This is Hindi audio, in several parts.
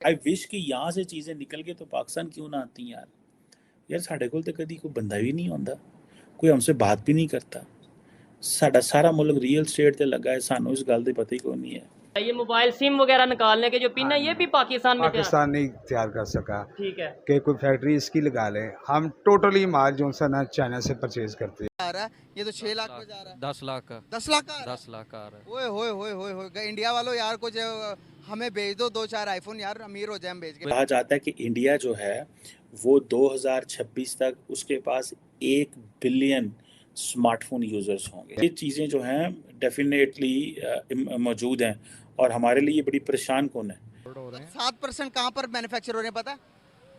आई विश कि यहाँ से चीज़ें निकल के तो पाकिस्तान क्यों ना आती यार। यार साढ़े कोल तो कभी कोई बंदा भी नहीं होता, कोई हमसे बात भी नहीं करता। साडा सारा मुल्क रियल स्टेट ते लगा है, सानू इस गल दी पता ही कोई नहीं है। ये मोबाइल सिम वगैरह निकालने के जो पिन हाँ है ये जी, भी पाकिस्तान में तैयार। पाकिस्तान नहीं तैयार कर सका ठीक है। कि कोई फैक्ट्री इसकी लगा ले। हम टोटली माल जो सा ना चाइना से परचेज करते हैं। आ रहा है, ये तो 6 लाख पे जा रहा है। 10 लाख का 10 लाख का आ रहा 10 लाख का आ रहा है। है। ओए होए होए होए होए, इंडिया वालों यार कुछ हमें भेज दो 2-4 आईफोन यार, अमीर हो जाए हम भेज के। कहा जाता है कि इंडिया जो है वो 2026 तक उसके पास 1 बिलियन स्मार्टफोन यूजर्स होंगे। ये चीज़ें जो हैं डेफिनेटली मौजूद हैं और हमारे लिए बड़ी परेशान कौन है। हो रहे हैं 7% कहाँ पर मैन्युफैक्चर हो रहे हैं पता है?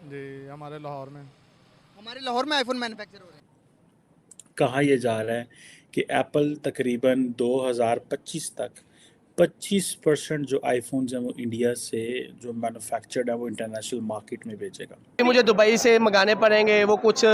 जी, हमारे लाहौर में। हमारे लाहौर में आईफोन मैन्युफैक्चर हो रहे हैं। कहा यह जा रहा है कि एप्पल तकरीबन 2025 तक 25% जो आईफोन्स हैं वो इंडिया से जो मैन्युफैक्चर्ड है वो इंटरनेशनल मार्केट में बेचेगा। मुझे दुबई से मंगाने पड़ेंगे, वो कुछ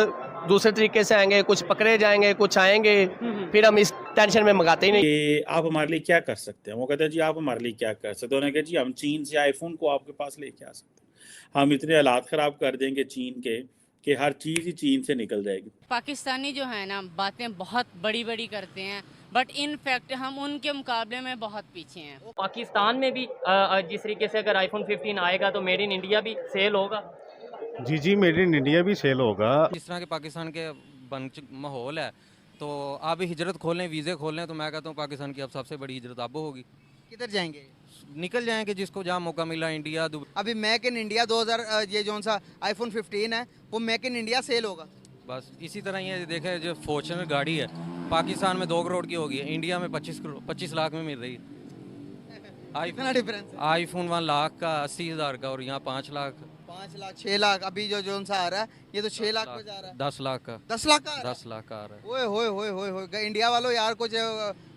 दूसरे तरीके से आएंगे, कुछ पकड़े जाएंगे, कुछ आएंगे, फिर हम इस टेंशन में मंगाते ही नहीं। कि आप हमारे लिए क्या कर सकते हैं। वो कहते हैं जी आप हमारे लिए क्या कर सकते हैं। उन्होंने कहा जी हम चीन से आईफोन को आपके पास लेके आ सकते हैं। हम इतने हालात ख़राब कर देंगे चीन के कि हर चीज़ ही चीन से निकल जाएगी। पाकिस्तानी जो है ना बातें बहुत बड़ी बड़ी करते हैं, बट इन फैक्ट हम उनके मुकाबले में बहुत पीछे हैं। पाकिस्तान में भी जिस तरीके से अगर आईफोन 15 आएगा तो मेड इन इंडिया भी सेल होगा। जी जी, मेड इन इंडिया भी सेल होगा। जिस तरह के पाकिस्तान के माहौल है तो आप हिजरत खोलें, वीज़े खोलें, तो मैं कहता हूँ पाकिस्तान की अब सबसे बड़ी हिजरत अब होगी। किधर जाएंगे? निकल जाएंगे जिसको जहाँ मौका मिला, इंडिया अभी मेक इन इंडिया 2000 ये जो सा आईफोन 15 है वो मेक इन इंडिया सेल होगा। बस इसी तरह ये देखे जो फॉर्च्यूनर गाड़ी है पाकिस्तान में 2 करोड़ की होगी, इंडिया में 25 लाख में मिल रही है। कितना डिफरेंस है? आईफोन 1 लाख का 80,000 का और यहाँ 5 लाख 5 लाख 6 लाख अभी जो सा आ रहा है ये तो 6 लाख पे जा रहा है। 10 लाख का 10 लाख का 10 लाख का आ रहा है। ओए होए होए होए होए, इंडिया वालों यार कुछ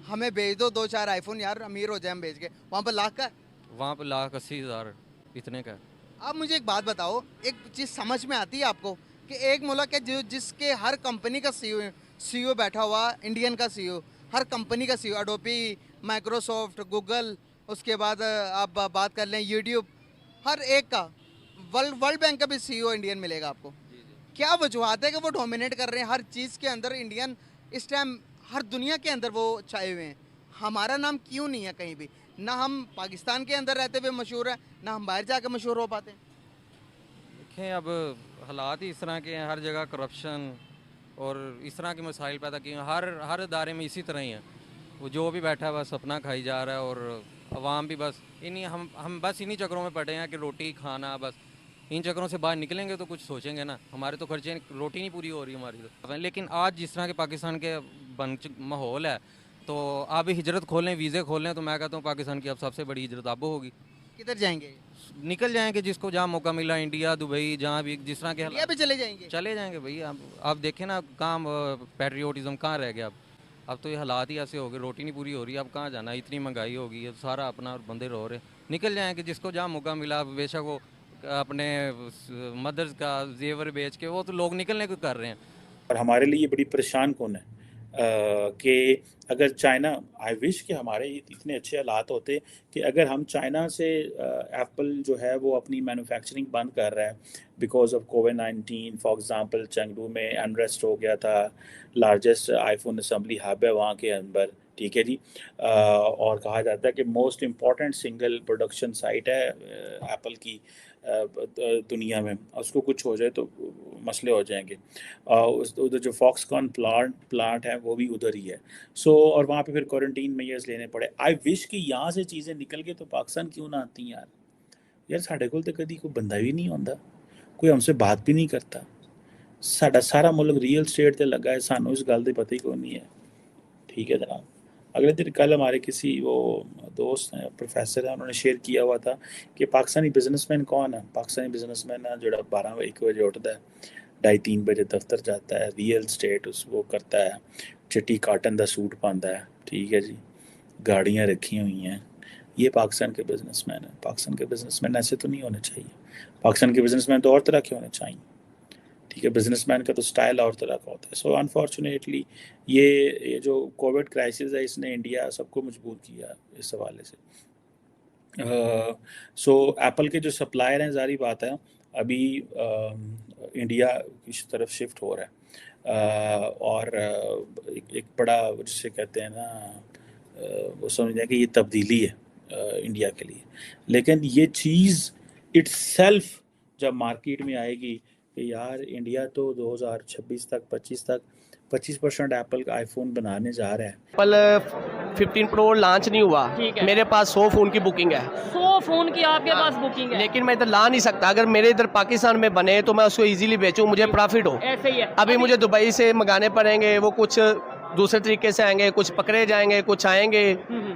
हमें भेज दो 2-4 आईफोन यार, अमीर हो जाए हम भेज के। वहाँ पर लाख का है। वहाँ पे 1,80,000 इतने का है। आप मुझे एक बात बताओ, एक चीज़ समझ में आती है आपको कि एक मुल्क है जिसके हर कंपनी का सीईओ बैठा हुआ, इंडियन का सीईओ, हर कंपनी का सीईओ, एडोबी, माइक्रोसॉफ्ट, गूगल, उसके बाद आप बात कर लें यूट्यूब, हर एक का, वर्ल्ड बैंक का भी सीईओ इंडियन मिलेगा आपको। क्या वजूहत है कि वो डोमिनेट कर रहे हैं हर चीज़ के अंदर? इंडियन इस टाइम हर दुनिया के अंदर वो छाए हुए हैं। हमारा नाम क्यों नहीं है कहीं भी? ना हम पाकिस्तान के अंदर रहते हुए मशहूर हैं, ना हम बाहर जाकर मशहूर हो पाते हैं। देखें अब हालात ही इस तरह के हैं, हर जगह करप्शन और इस तरह के मसाइल पैदा किए हैं। हर इदारे में इसी तरह ही है। वो जो भी बैठा है बस अपना खाई जा रहा है और अवाम भी बस हम बस इन्हीं चक्रों में पड़े हैं कि रोटी खाना, बस इन चक्रों से बाहर निकलेंगे तो कुछ सोचेंगे ना। हमारे तो खर्चे, रोटी नहीं पूरी हो रही हमारी तो। लेकिन आज जिस तरह के पाकिस्तान के माहौल है तो आप हिजरत खोलें, वीज़े खोलें, तो मैं कहता हूँ पाकिस्तान की अब सबसे बड़ी हिजरत अब होगी। किधर जाएंगे? निकल जाएंगे जिसको जहाँ मौका मिला, इंडिया, दुबई, जहाँ भी जिस तरह के इंडिया भी चले जाएंगे। चले जाएंगे भैया। आप देखें ना कहाँ पैट्रियोटिज्म कहाँ रह गया अब तो ये हालात ही ऐसे हो गए, रोटी नहीं पूरी हो रही, अब कहाँ जाना, इतनी महंगाई होगी, अब सारा अपना बंदे रो रहे। निकल जाएंगे जिसको जहाँ मौका मिला, बेशक वो अपने मदर्स का जेवर बेच के, वो तो लोग निकलने को कर रहे हैं। और हमारे लिए बड़ी परेशान कौन है कि अगर चाइना, आई विश कि हमारे इतने अच्छे हालात होते कि अगर हम चाइना से एप्पल जो है वो अपनी मैन्युफैक्चरिंग बंद कर रहा है बिकॉज ऑफ कोविड-19। फॉर एग्जांपल चंगडू में अनरेस्ट हो गया था, लार्जेस्ट आईफोन असेंबली हब है वहाँ के अंदर, ठीक है जी। और कहा जाता है कि most important single production site है एप्पल की दुनिया में। उसको कुछ हो जाए तो मसले हो जाएंगे। उधर जो फॉक्सकॉन प्लांट है वो भी उधर ही है। सो और वहाँ पे फिर क्वारंटीन मेजर्स लेने पड़े। आई विश कि यहाँ से चीज़ें निकल के तो पाकिस्तान क्यों ना आती यार। यार साढ़े कोल तो कभी कोई बंदा भी नहीं होता, कोई हमसे बात भी नहीं करता। साडा सारा मुल्क रियल स्टेट ते लगा है, सानू इस गल दी पता ही कोई नहीं है, ठीक है जनाब। अगले दिन कल हमारे किसी वो दोस्त हैं, प्रोफेसर हैं, उन्होंने शेयर किया हुआ था कि पाकिस्तानी बिजनेसमैन कौन है। पाकिस्तानी बिजनेसमैन है जो 12-1 बजे उठता है, 2:30-3 बजे दफ्तर जाता है, रियल स्टेट उस वो करता है, चिट्टी काटन का सूट पाता है, ठीक है जी, गाड़ियाँ रखी हुई हैं। ये पाकिस्तान के बिजनेसमैन हैं। पाकिस्तान के बिजनेसमैन ऐसे तो नहीं होने चाहिए। पाकिस्तान के बिजनेसमैन तो और तरह के होने चाहिए, ठीक है। बिजनेसमैन का तो स्टाइल और तरह का होता है। सो अनफॉर्चुनेटली ये जो कोविड क्राइसिस है इसने इंडिया सबको मजबूर किया इस हवाले से। सो एप्पल के जो सप्लायर हैं, जारी बात है अभी इंडिया की तरफ शिफ्ट हो रहा है, और एक बड़ा जिसे कहते हैं ना, वो समझ जाए कि ये तब्दीली है इंडिया के लिए। लेकिन ये चीज़ इट्सेल्फ जब मार्केट में आएगी कि यार इंडिया तो 2026 तक 25% एप्पल का आईफोन बनाने जा रहा है। एप्पल 15 प्रो लॉन्च नहीं हुआ, ठीक है। मेरे पास 100 फ़ोन की बुकिंग है, 100 फोन की आपके पास बुकिंग है, लेकिन मैं इधर ला नहीं सकता। अगर मेरे इधर पाकिस्तान में बने तो मैं उसको इजीली बेचूं, मुझे प्रॉफिट हो। ऐसे ही है। अभी मुझे दुबई से मंगाने पड़ेंगे, वो कुछ दूसरे तरीके से आएंगे, कुछ पकड़े जाएंगे, कुछ आएंगे,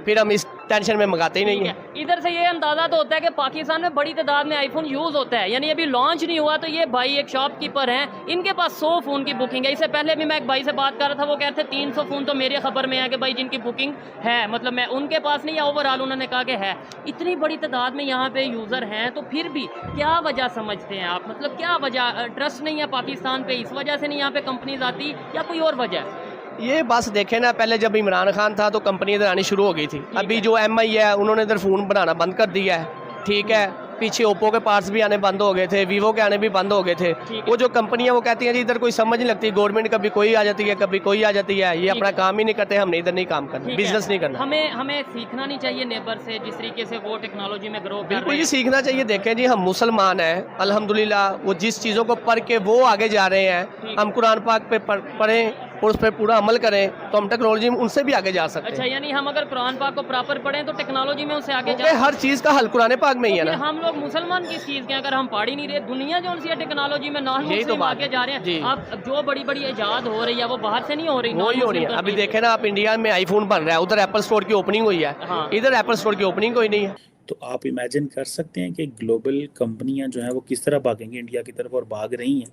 फिर हम इस टेंशन में मंगाते ही नहीं ठीक है। है। इधर से ये अंदाजा तो होता है कि पाकिस्तान में बड़ी तादाद में आईफोन यूज़ होता है, यानी अभी लॉन्च नहीं हुआ। तो ये भाई एक शॉपकीपर हैं, इनके पास 100 फ़ोन की बुकिंग है। इससे पहले भी मैं एक भाई से बात कर रहा था, वो कह रहे थे 300 फ़ोन तो मेरी खबर में है कि भाई जिनकी बुकिंग है, मतलब मैं उनके पास नहीं है, ओवरऑल उन्होंने कहा कि है। इतनी बड़ी तादाद में यहाँ पे यूज़र हैं, तो फिर भी क्या वजह समझते हैं आप? मतलब क्या वजह, ट्रस्ट नहीं है पाकिस्तान पे, इस वजह से नहीं यहाँ पे कंपनीज आती, या कोई और वजह है? ये बस देखे ना, पहले जब इमरान खान था तो कंपनी इधर आनी शुरू हो गई थी। अभी जो MI है उन्होंने इधर फ़ोन बनाना बंद कर दिया है, ठीक है। पीछे ओप्पो के पार्ट्स भी आने बंद हो गए थे, वीवो के आने भी बंद हो गए थे। वो जो कंपनियां वो कहती हैं जी इधर कोई समझ नहीं लगती, गवर्नमेंट कभी कोई आ जाती है, कभी कोई आ जाती है, ये अपना काम ही नहीं करते, हमने इधर नहीं काम करना, ठीक है। बिजनेस नहीं करना। हमें सीखना नहीं चाहिए नेबर से, जिस तरीके से वो टेक्नोलॉजी में ग्रो कर बिल्कुल रहे जी, हैं। सीखना चाहिए। देखें जी, हम मुसलमान हैं, अल्हम्दुलिल्लाह, वो जिस चीज़ों को पढ़ के वो आगे जा रहे हैं, हम कुरान पाक पे पढ़ें और उस पर पूरा अमल करें तो हम टेक्नोलॉजी में उनसे भी आगे जा सकते अच्छा, हैं। यानी हम अगर कुरान पाक को प्रॉपर पढ़ें तो टेक्नोलॉजी में उससे आगे जा क्योंकि हर चीज़ का हल कुरान पाक में ही है फिर ना। हम लोग मुसलमान किस चीज़ के, अगर हम पढ़ ही नहीं रहे, दुनिया जो सी है टेक्नोलॉजी में नॉन यही तो मुस्लिम बात आगे जा रहे जी। हैं। अब जो बड़ी बड़ी इजाद हो रही है वो बाहर से नहीं हो रही, वो ही हो रही है। non-Muslim अभी countries देखे ना आप, इंडिया में आईफोन बन रहा है, उधर एप्पल स्टोर की ओपनिंग हुई है, हाँ। इधर एप्पल स्टोर की ओपनिंग कोई नहीं है। तो आप इमेजिन कर सकते हैं कि ग्लोबल कंपनियां जो हैं वो किस तरह भागेंगी इंडिया की तरफ, और भाग रही हैं।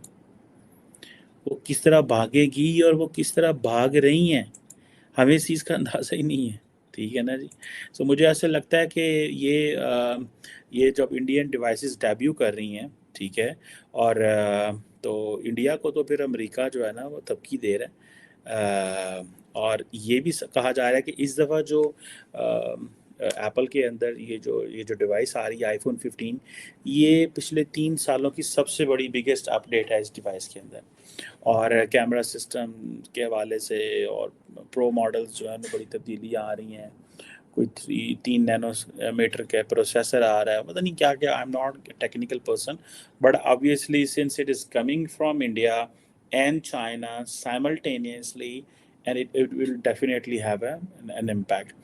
वो किस तरह भागेगी और वो किस तरह भाग रही हैं, हमें इस चीज़ का अंदाज़ा ही नहीं है। ठीक है ना जी। सो मुझे ऐसा लगता है कि ये जब इंडियन डिवाइसेस डेब्यू कर रही हैं, ठीक है, और तो इंडिया को तो फिर अमेरिका जो है ना वो धमकी दे रहा है, और ये भी कहा जा रहा है कि इस दफ़ा जो एप्पल के अंदर ये जो डिवाइस आ रही है आईफोन 15, ये पिछले 3 सालों की सबसे बड़ी बिगेस्ट अपडेट है इस डिवाइस के अंदर। और कैमरा सिस्टम के हवाले से और प्रो मॉडल्स जो है ना बड़ी तब्दीलियाँ आ रही हैं। कोई 3 नैनोमीटर का प्रोसेसर आ रहा है, पता नहीं क्या क्या। I am not technical person, but obviously since it is coming from India and China simultaneously, and it will definitely have an impact.